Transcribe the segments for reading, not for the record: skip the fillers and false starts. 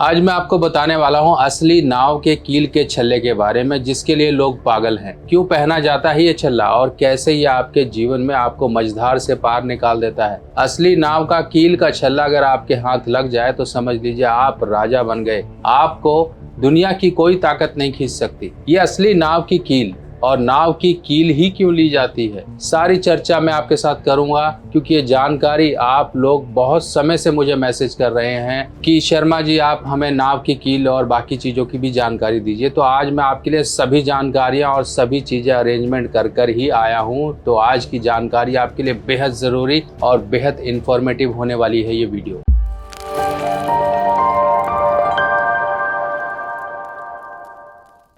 आज मैं आपको बताने वाला हूं असली नाव के कील के छल्ले के बारे में, जिसके लिए लोग पागल हैं। क्यों पहना जाता है ये छल्ला और कैसे ये आपके जीवन में आपको मझधार से पार निकाल देता है। असली नाव का कील का छल्ला अगर आपके हाथ लग जाए तो समझ लीजिए आप राजा बन गए। आपको दुनिया की कोई ताकत नहीं खींच सकती। ये असली नाव की कील, और नाव की कील ही क्यों ली जाती है, सारी चर्चा मैं आपके साथ करूंगा। क्योंकि ये जानकारी आप लोग बहुत समय से मुझे मैसेज कर रहे हैं कि शर्मा जी आप हमें नाव की कील और बाकी चीज़ों की भी जानकारी दीजिए। तो आज मैं आपके लिए सभी जानकारियां और सभी चीज़ें अरेंजमेंट कर कर ही आया हूं। तो आज की जानकारी आपके लिए बेहद ज़रूरी और बेहद इंफॉर्मेटिव होने वाली है ये वीडियो।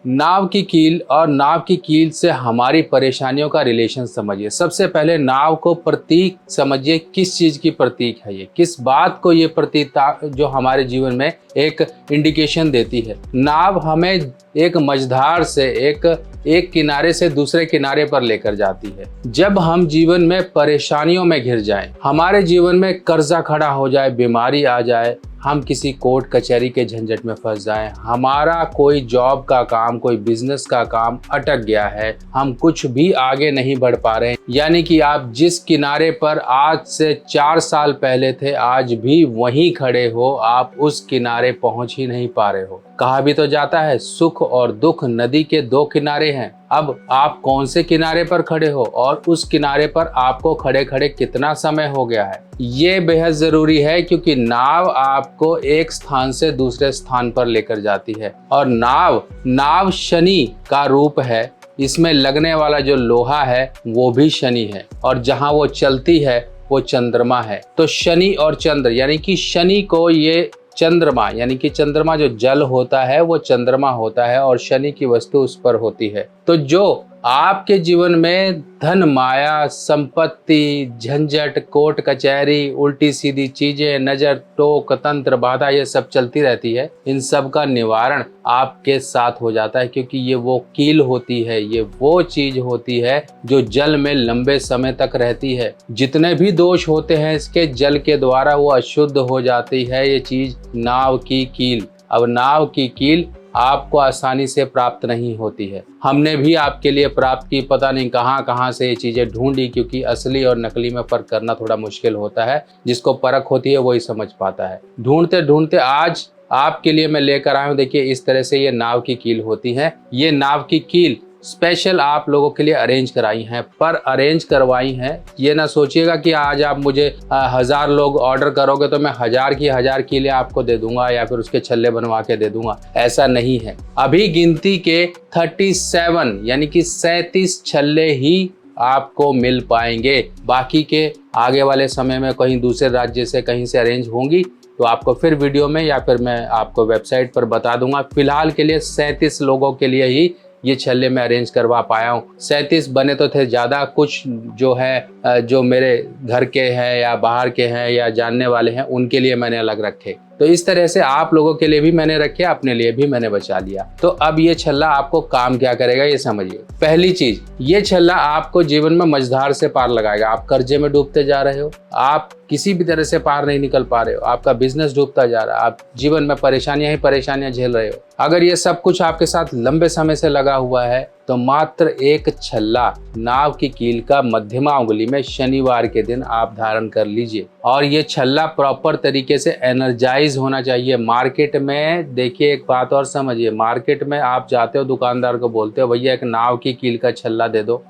नाव की कील और नाव की कील से हमारी परेशानियों का रिलेशन समझिए। सबसे पहले नाव को प्रतीक समझिए, किस चीज की प्रतीक है ये, किस बात को ये प्रतीकता जो हमारे जीवन में एक इंडिकेशन देती है। नाव हमें एक मझधार से एक किनारे से दूसरे किनारे पर लेकर जाती है। जब हम जीवन में परेशानियों में घिर जाएं, हमारे जीवन में कर्जा खड़ा हो जाए, बीमारी आ जाए, हम किसी कोर्ट कचहरी के झंझट में फंस जाएं, हमारा कोई जॉब का काम, कोई बिजनेस का काम अटक गया है, हम कुछ भी आगे नहीं बढ़ पा रहे हैं, यानी कि आप जिस किनारे पर आज से 4 साल पहले थे आज भी वहीं खड़े हो, आप उस किनारे पहुंच ही नहीं पा रहे हो। कहा भी तो जाता है सुख और दुख नदी के 2 किनारे हैं। अब आप कौन से किनारे पर खड़े हो और उस किनारे पर आपको खड़े खड़े कितना समय हो गया है, ये बेहद जरूरी है। क्योंकि नाव आपको एक स्थान से दूसरे स्थान पर लेकर जाती है, और नाव शनि का रूप है। इसमें लगने वाला जो लोहा है वो भी शनि है, और जहां वो चलती है वो चंद्रमा है। तो शनि और चंद्र, यानी कि शनि को ये चंद्रमा, यानी कि चंद्रमा जो जल होता है वो चंद्रमा होता है, और शनि की वस्तु उस पर होती है। तो जो आपके जीवन में धन, माया, संपत्ति, झंझट, कोर्ट कचहरी, उल्टी सीधी चीजें, नजर, टोक, तंत्र, बाधा, ये सब चलती रहती है, इन सब का निवारण आपके साथ हो जाता है। क्योंकि ये वो कील होती है, ये वो चीज होती है जो जल में लंबे समय तक रहती है। जितने भी दोष होते हैं इसके जल के द्वारा वो अशुद्ध हो जाती है ये चीज, नाव की कील। अब नाव की कील आपको आसानी से प्राप्त नहीं होती है। हमने भी आपके लिए प्राप्त की, पता नहीं कहां से ये चीजें ढूंढी। क्योंकि असली और नकली में फर्क करना थोड़ा मुश्किल होता है, जिसको परख होती है वही समझ पाता है। ढूंढते ढूंढते आज आपके लिए मैं लेकर आया हूं। देखिए इस तरह से ये नाव की कील होती है। ये नाव की कील स्पेशल आप लोगों के लिए अरेंज कराई हैं, पर अरेंज करवाई हैं। ये ना सोचिएगा कि आज आप मुझे 1000 लोग ऑर्डर करोगे तो मैं 1000 की 1000 कीलें आपको दे दूंगा या फिर उसके छल्ले बनवा के दे दूंगा, ऐसा नहीं है। अभी गिनती के 37 यानी कि 37 छल्ले ही आपको मिल पाएंगे। बाकी के आगे वाले समय में कहीं दूसरे राज्य से कहीं से अरेंज होंगी तो आपको फिर वीडियो में या फिर मैं आपको वेबसाइट पर बता दूंगा। फिलहाल के लिए 37 लोगों के लिए ही ये छल्ले में अरेंज करवा पाया हूँ। 37 बने तो थे ज़्यादा, कुछ जो है जो मेरे घर के हैं या बाहर के हैं या जानने वाले हैं उनके लिए मैंने अलग रखे। तो इस तरह से आप लोगों के लिए भी मैंने रखे, अपने लिए भी मैंने बचा लिया। तो अब ये छल्ला आपको काम क्या करेगा ये समझिए। पहली चीज, ये छल्ला आपको जीवन में मझधार से पार लगाएगा। आप कर्जे में डूबते जा रहे हो, आप किसी भी तरह से पार नहीं निकल पा रहे हो, आपका बिजनेस डूबता जा रहा है, आप जीवन में परेशानियां ही परेशानियां झेल रहे हो। अगर ये सब कुछ आपके साथ लंबे समय से लगा हुआ है तो मात्र एक छल्ला नाव की कील का मध्यमा उंगली में शनिवार के दिन आप धारण कर लीजिए। और ये छल्ला प्रॉपर तरीके से एनर्जाइज होना चाहिए। मार्केट में देखिए एक बात और समझिए, मार्केट में आप जाते हो दुकानदार को बोलते हो भैया एक नाव की कील का छल्ला दे दो,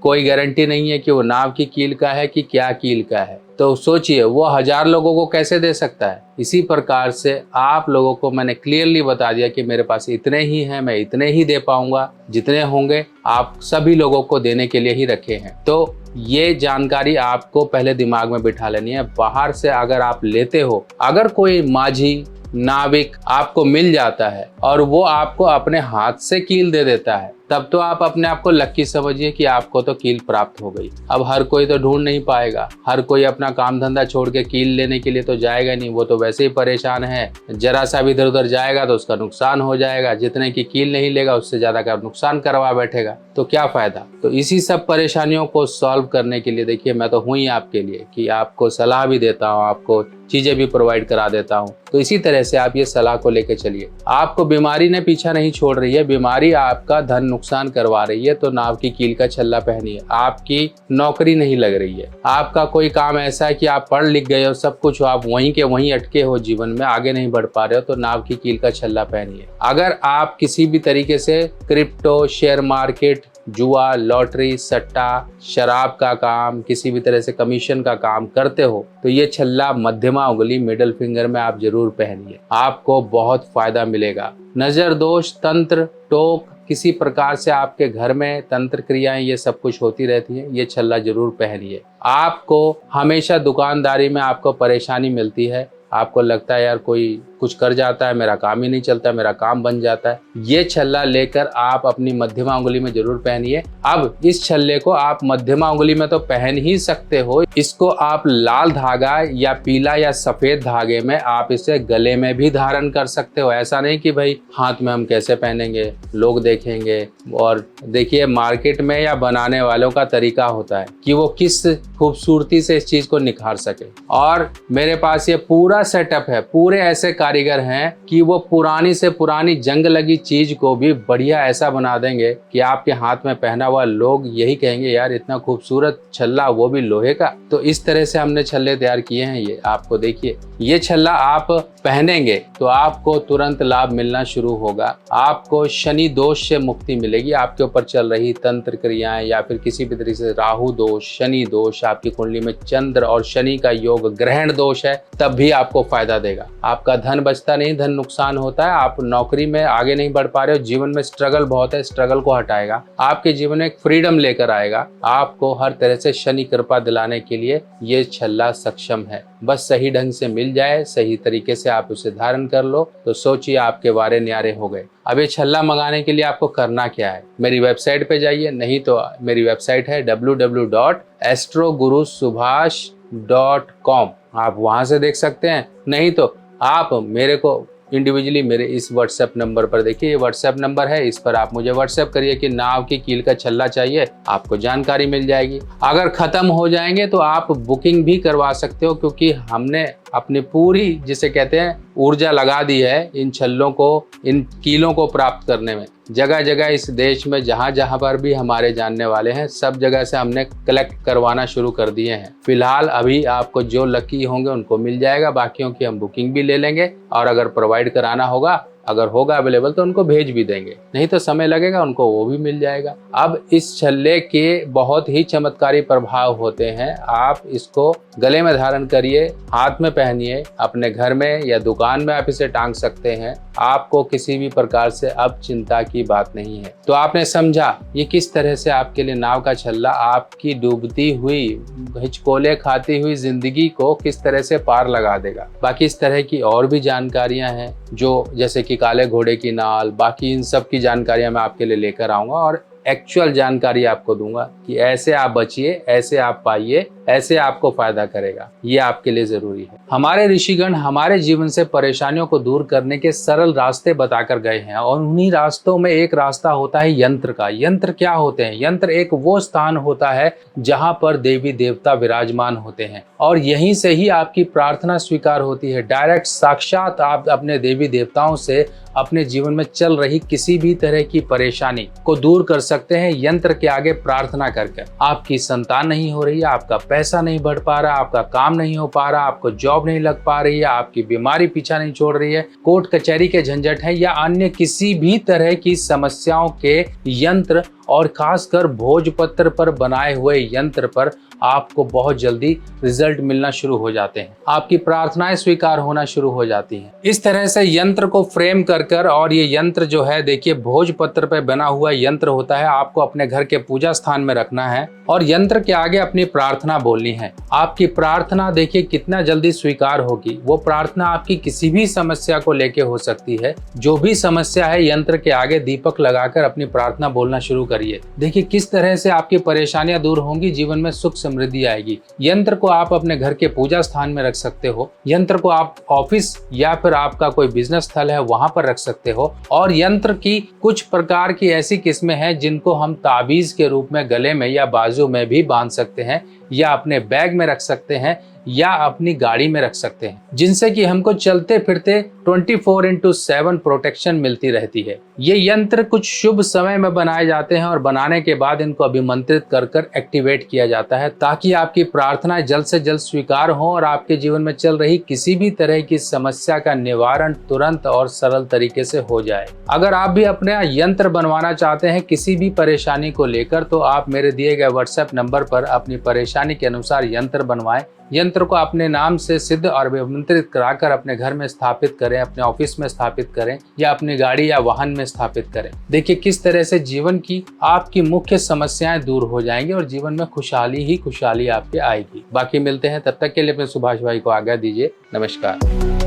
कोई गारंटी नहीं है कि वो नाव की कील का है कि क्या कील का है। तो सोचिए वो 1000 लोगों को कैसे दे सकता है। इसी प्रकार से आप लोगों को मैंने क्लियरली बता दिया कि मेरे पास इतने ही हैं, मैं इतने ही दे पाऊंगा, जितने होंगे आप सभी लोगों को देने के लिए ही रखे हैं। तो ये जानकारी आपको पहले दिमाग में बिठा लेनी है। बाहर से अगर आप लेते हो, अगर कोई माझी नाविक आपको मिल जाता है और वो आपको अपने हाथ से कील दे देता है, तब तो आप अपने आप को लक्की समझिए कि आपको तो कील प्राप्त हो गई। अब हर कोई तो ढूंढ नहीं पाएगा, हर कोई अपना काम धंधा छोड़ के कील लेने के लिए तो जाएगा नहीं, वो तो वैसे ही परेशान है। जरा सा भी इधर उधर जाएगा तो उसका नुकसान हो जाएगा, जितने की कील नहीं लेगा उससे ज्यादा का नुकसान करवा बैठेगा, तो क्या फायदा। तो इसी सब परेशानियों को सॉल्व करने के लिए देखिए मैं तो हूँ ही आपके लिए कि आपको सलाह भी देता हूँ, आपको चीजें भी प्रोवाइड करा देता हूँ। तो इसी तरह से आप ये सलाह को लेकर चलिए। आपको बीमारी ने पीछा नहीं छोड़ रही है, बीमारी आपका धन नुकसान करवा रही है, तो नाव की कील का छल्ला पहनिए। आपकी नौकरी नहीं लग रही है, आपका कोई काम ऐसा है कि आप पढ़ लिख गए हो, सब कुछ हो, आप वहीं के वहीं अटके हो, जीवन में आगे नहीं बढ़ पा रहे हो, तो नाव की कील का छल्ला पहनिए। अगर आप किसी भी तरीके से क्रिप्टो, शेयर मार्केट, जुआ, लॉटरी, सट्टा, शराब का काम, किसी भी तरह से कमीशन का काम करते हो, तो ये छल्ला मध्यमा उंगली, मिडिल फिंगर में आप जरूर पहनिए। आपको बहुत फायदा मिलेगा। नजर दोष, तंत्र, टोक, किसी प्रकार से आपके घर में तंत्र क्रियाएं ये सब कुछ होती रहती है, ये छल्ला जरूर पहनिए। आपको हमेशा दुकानदारी में आपको परेशानी मिलती है, आपको लगता है यार कोई कुछ कर जाता है, मेरा काम ही नहीं चलता, मेरा काम बन जाता है, ये छल्ला लेकर आप अपनी मध्यमा उंगली में जरूर पहनिए। अब इस छल्ले को आप मध्यमा उंगली में तो पहन ही सकते हो, इसको आप लाल धागा या पीला या सफेद धागे में आप इसे गले में भी धारण कर सकते हो। ऐसा नहीं कि भाई हाथ में हम कैसे पहनेंगे, लोग देखेंगे। और देखिए मार्केट में या बनाने वालों का तरीका होता है कि वो किस खूबसूरती से इस चीज को निखार सके, और मेरे पास ये पूरा सेटअप है, पूरे ऐसे कारीगर हैं कि वो पुरानी से पुरानी जंग लगी चीज को भी बढ़िया ऐसा बना देंगे कि आपके हाथ में पहना हुआ लोग यही कहेंगे यार इतना खूबसूरत छल्ला, वो भी लोहे का। तो इस तरह से हमने छल्ले तैयार किए हैं। ये आपको देखिए, ये छल्ला आप पहनेंगे तो आपको तुरंत लाभ मिलना शुरू होगा। आपको शनि दोष से मुक्ति मिलेगी। आपके ऊपर चल रही तंत्र क्रियाएं या फिर किसी भी तरीके से राहु दोष, शनि दोष, आपकी कुंडली में चंद्र और शनि का योग, ग्रहण दोष है, तब भी आपको फायदा देगा। आपका धन बचता नहीं, धन नुकसान होता है, आप नौकरी में आगे नहीं बढ़ पा रहे हो, जीवन में स्ट्रगल बहुत है, स्ट्रगल को हटाएगा, आपके जीवन में एक फ्रीडम लेकर आएगा। आपको हर तरह से शनि कृपा दिलाने के लिए ये छल्ला सक्षम है। बस सही ढंग से मिल जाए, सही तरीके से आप उसे धारण कर लो, तो सोचिए आपके वारे न्यारे हो गए। अब ये छल्ला मंगाने के लिए आपको करना क्या है, मेरी वेबसाइट पे जाइए, नहीं तो मेरी वेबसाइट है www.astrogurusubhash.com, आप वहां से देख सकते हैं। नहीं तो आप मेरे को इंडिविजुअली मेरे इस व्हाट्सएप नंबर पर देखिए, ये व्हाट्सएप नंबर है, इस पर आप मुझे व्हाट्सएप करिए कि नाव की कील का छल्ला चाहिए, आपको जानकारी मिल जाएगी। अगर खत्म हो जाएंगे तो आप बुकिंग भी करवा सकते हो, क्योंकि हमने अपनी पूरी जिसे कहते हैं ऊर्जा लगा दी है इन छल्लों को, इन कीलों को प्राप्त करने में। जगह जगह इस देश में जहाँ जहाँ पर भी हमारे जानने वाले हैं, सब जगह से हमने कलेक्ट करवाना शुरू कर दिए हैं। फिलहाल अभी आपको जो लकी होंगे उनको मिल जाएगा, बाकियों की हम बुकिंग भी ले लेंगे, और अगर प्रोवाइड कराना होगा, अगर होगा अवेलेबल तो उनको भेज भी देंगे, नहीं तो समय लगेगा, उनको वो भी मिल जाएगा। अब इस छल्ले के बहुत ही चमत्कारी प्रभाव होते हैं। आप इसको गले में धारण करिए, हाथ में पहनिए, अपने घर में या दुकान में आप इसे टांग सकते हैं। आपको किसी भी प्रकार से अब चिंता की बात नहीं है। तो आपने समझा ये किस तरह से आपके लिए नाव का छल्ला आपकी डूबती हुई, हिचकोले खाती हुई जिंदगी को किस तरह से पार लगा देगा। बाकी इस तरह की और भी जानकारियां हैं, जो जैसे कि काले घोड़े की नाल, बाकी इन सब की जानकारियां मैं आपके लिए लेकर आऊंगा और एक्चुअल जानकारी आपको दूंगा कि ऐसे आप बचिए, ऐसे आप पाइए, ऐसे आपको फायदा करेगा। ये आपके लिए जरूरी है। हमारे ऋषिगण हमारे जीवन से परेशानियों को दूर करने के सरल रास्ते बताकर गए हैं, और उन्हीं रास्तों में एक रास्ता होता है यंत्र का। यंत्र क्या होते हैं? यंत्र एक वो स्थान होता है जहां पर देवी देवता विराजमान होते हैं, और यहीं से ही आपकी प्रार्थना स्वीकार होती है। डायरेक्ट साक्षात आप अपने देवी देवताओं से अपने जीवन में चल रही किसी भी तरह की परेशानी को दूर कर सकते हैं यंत्र के आगे प्रार्थना करके। आपकी संतान नहीं हो रही है, आपका पैसा नहीं बढ़ पा रहा, आपका काम नहीं हो पा रहा, आपको जॉब नहीं लग पा रही है, आपकी बीमारी पीछा नहीं छोड़ रही है, कोर्ट कचहरी के झंझट है, या अन्य किसी भी तरह की समस्याओं के यंत्र, और खासकर भोजपत्र पर बनाए हुए यंत्र पर आपको बहुत जल्दी रिजल्ट मिलना शुरू हो जाते हैं। आपकी प्रार्थनाएं स्वीकार होना शुरू हो जाती हैं। इस तरह से यंत्र को फ्रेम कर, और ये यंत्र जो है देखिए भोजपत्र पर बना हुआ यंत्र होता है, आपको अपने घर के पूजा स्थान में रखना है और यंत्र के आगे अपनी प्रार्थना बोलनी है। आपकी प्रार्थना देखिए कितना जल्दी स्वीकार होगी। वो प्रार्थना आपकी किसी भी समस्या को लेके हो सकती है। जो भी समस्या है यंत्र के आगे दीपक लगाकर अपनी प्रार्थना बोलना शुरू करिए। देखिए किस तरह से आपकी परेशानियां दूर होंगी, जीवन में सुख समृद्धि आएगी। यंत्र को आप अपने घर के पूजा स्थान में रख सकते हो, यंत्र को आप ऑफिस या फिर आपका कोई बिजनेस स्थल है वहां पर रख सकते हो, और यंत्र की कुछ प्रकार की ऐसी किस्में हैं जिनको हम ताबीज के रूप में गले में या बाजू में भी बांध सकते हैं, या अपने बैग में रख सकते हैं, या अपनी गाड़ी में रख सकते हैं, जिनसे कि हमको चलते फिरते 24/7 प्रोटेक्शन मिलती रहती है। ये यंत्र कुछ शुभ समय में बनाए जाते हैं और बनाने के बाद इनको अभिमंत्रित कर कर एक्टिवेट किया जाता है, ताकि आपकी प्रार्थनाएं जल्द से जल्द स्वीकार हो और आपके जीवन में चल रही किसी भी तरह की समस्या का निवारण तुरंत और सरल तरीके से हो जाए। अगर आप भी अपना यंत्र बनवाना चाहते हैं किसी भी परेशानी को लेकर, तो आप मेरे दिए गए व्हाट्सएप नंबर पर अपनी परेशानी के अनुसार यंत्र बनवाएं। यंत्र को अपने नाम से सिद्ध और अभिमंत्रित कराकर अपने घर में स्थापित करें, अपने ऑफिस में स्थापित करें या अपनी गाड़ी या वाहन में स्थापित करें। देखिए किस तरह से जीवन की आपकी मुख्य समस्याएं दूर हो जाएंगी और जीवन में खुशहाली ही खुशहाली आपके आएगी। बाकी मिलते हैं, तब तक के लिए अपने सुभाष भाई को आज्ञा दीजिए। नमस्कार।